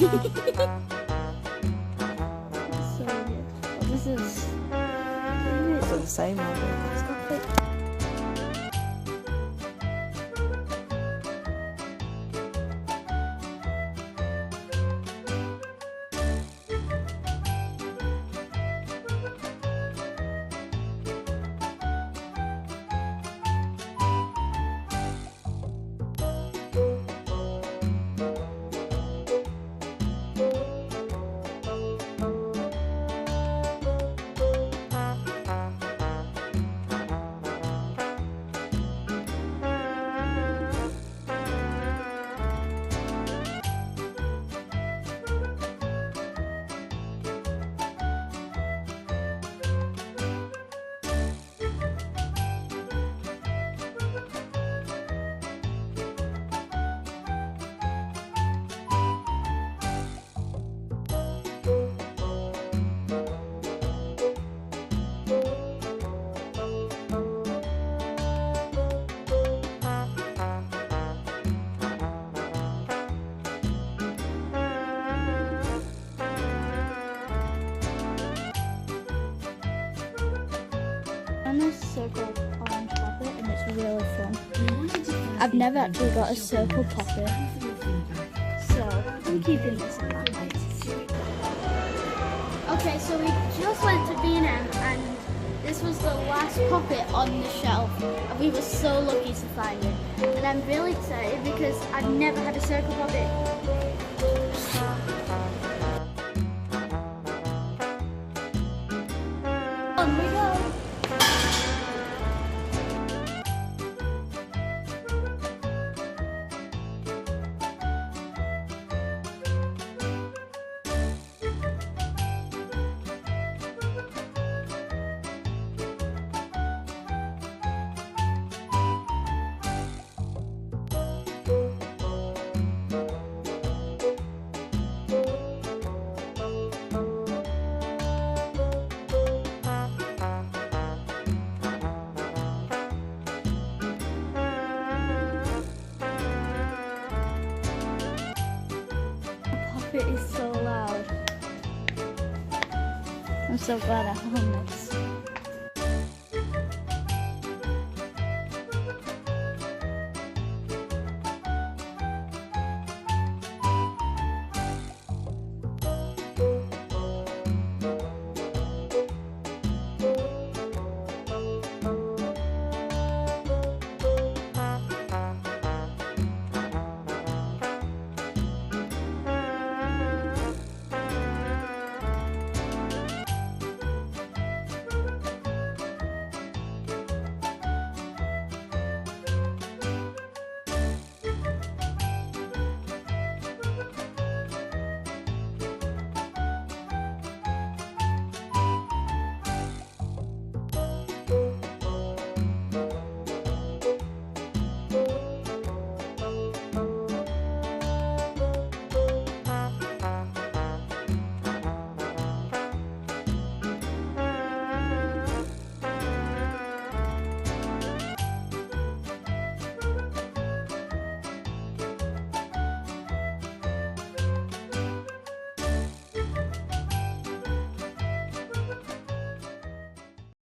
So good. Oh, this is The same one. stop it. On this circle orange poppet, and it's really fun. I've never actually got a circle poppet, so I'm keeping this in mind. Okay, so we just went to B&M and this was the last poppet on the shelf, and we were so lucky to find it. And I'm really excited because I've never had a circle poppet. On we go! It is so loud. I'm so glad I found this.